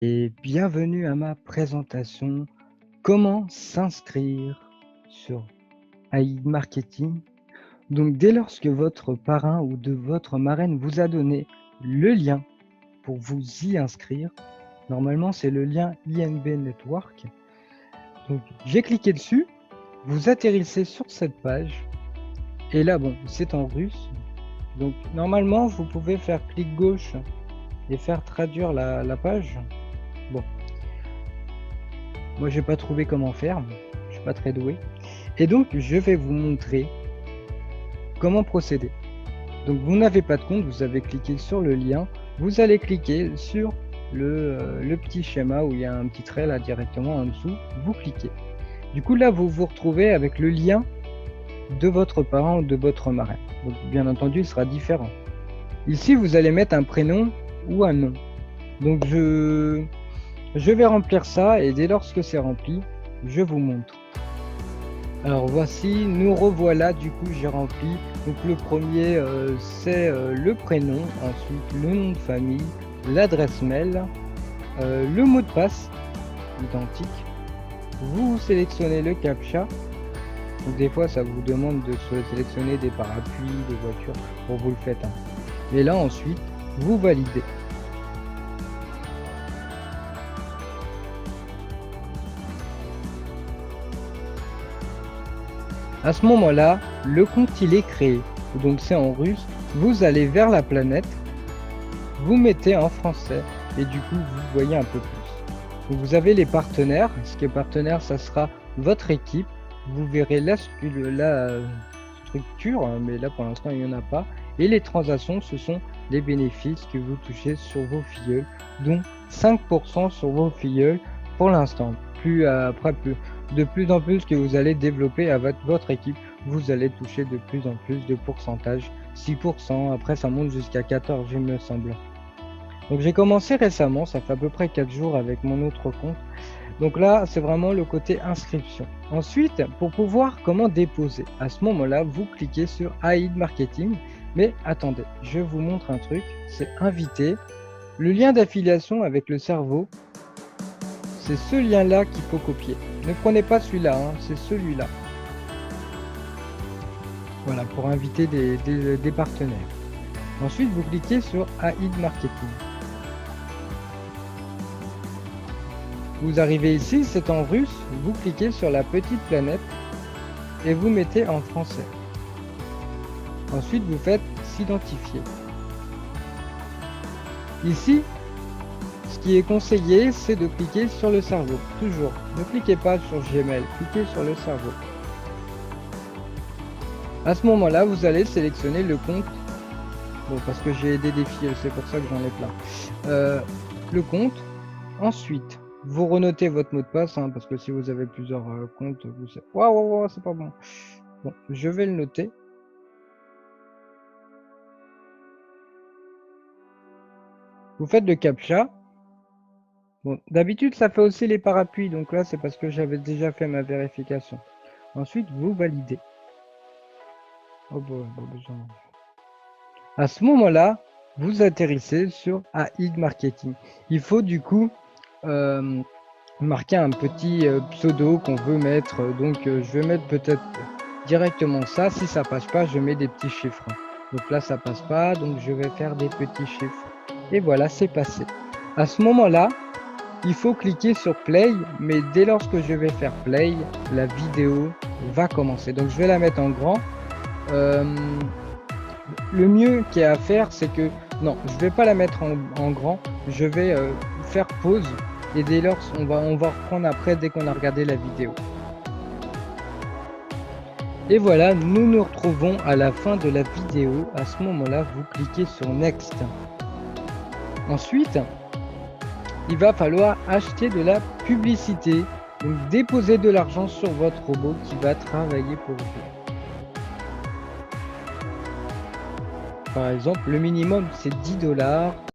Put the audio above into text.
Et bienvenue à ma présentation Comment s'inscrire sur AI Marketing. Donc dès lors que votre parrain ou de votre marraine vous a donné le lien pour vous y inscrire, normalement c'est le lien INB Network. Donc j'ai cliqué dessus, vous atterrissez sur cette page et là bon c'est en russe. Donc normalement vous pouvez faire clic gauche et faire traduire la page. Bon, moi j'ai pas trouvé comment faire, je suis pas très doué. Et donc je vais vous montrer comment procéder. Donc vous n'avez pas de compte, vous avez cliqué sur le lien, vous allez cliquer sur le petit schéma où il y a un petit trait là directement en dessous, vous cliquez. Du coup là vous vous retrouvez avec le lien de votre parent ou de votre marraine. Donc bien entendu il sera différent. Ici vous allez mettre un prénom ou un nom. Donc je vais remplir ça et dès lors que c'est rempli, je vous montre. Alors voici, nous revoilà, du coup j'ai rempli. Donc le premier c'est le prénom, ensuite le nom de famille, l'adresse mail, le mot de passe identique. Vous sélectionnez le CAPTCHA. Donc des fois ça vous demande de sélectionner des parapluies, des voitures, pour vous le faites. Et là ensuite, vous validez. À ce moment-là, le compte il est créé. Donc c'est en russe. Vous allez vers la planète, vous mettez en français et du coup vous voyez un peu plus. Donc, vous avez les partenaires. Ce qui est partenaire, ça sera votre équipe. Vous verrez la structure, mais là pour l'instant il n'y en a pas. Et les transactions, ce sont les bénéfices que vous touchez sur vos filleuls, dont 5% sur vos filleuls pour l'instant. De plus en plus que vous allez développer avec votre équipe, vous allez toucher de plus en plus de pourcentage, 6%, après ça monte jusqu'à 14, il me semble. Donc j'ai commencé récemment, ça fait à peu près 4 jours avec mon autre compte. Donc là, c'est vraiment le côté inscription. Ensuite, pour pouvoir comment déposer, à ce moment-là, vous cliquez sur AI Marketing. Mais attendez, je vous montre un truc, c'est inviter. Le lien d'affiliation avec le cerveau, c'est ce lien-là qu'il faut copier. Ne prenez pas celui-là, c'est celui-là. Voilà, pour inviter des partenaires. Ensuite, vous cliquez sur AI Marketing. Vous arrivez ici, c'est en russe, vous cliquez sur la petite planète et vous mettez en français. Ensuite, vous faites s'identifier. Ici, ce qui est conseillé, c'est de cliquer sur le cerveau. Toujours, ne cliquez pas sur Gmail, cliquez sur le cerveau. À ce moment-là, vous allez sélectionner le compte. Bon, parce que j'ai des défis, c'est pour ça que j'en ai plein. Le compte. Ensuite, vous renotez votre mot de passe, parce que si vous avez plusieurs comptes, vous savez... Waouh, c'est pas bon. Bon, je vais le noter. Vous faites le CAPTCHA. Bon, d'habitude, ça fait aussi les parapluies, donc là, c'est parce que j'avais déjà fait ma vérification. Ensuite, vous validez. Oh, bon, besoin. À ce moment-là, vous atterrissez sur AI Marketing. Il faut du coup marquer un petit pseudo qu'on veut mettre. Donc, je vais mettre peut-être directement ça. Si ça passe pas, je mets des petits chiffres. Donc là, ça passe pas. Donc, je vais faire des petits chiffres. Et voilà, c'est passé. À ce moment-là, il faut cliquer sur Play. Mais dès lors que je vais faire Play, la vidéo va commencer. Donc, je vais la mettre en grand. Le mieux qu'il y a à faire, c'est que non, je vais pas la mettre en grand, je vais faire pause et dès lors on va reprendre après dès qu'on a regardé la vidéo. Et voilà, nous nous retrouvons à la fin de la vidéo. À ce moment-là, vous cliquez sur Next. Ensuite, il va falloir acheter de la publicité, donc déposer de l'argent sur votre robot qui va travailler pour vous. Par exemple, le minimum c'est 10 $.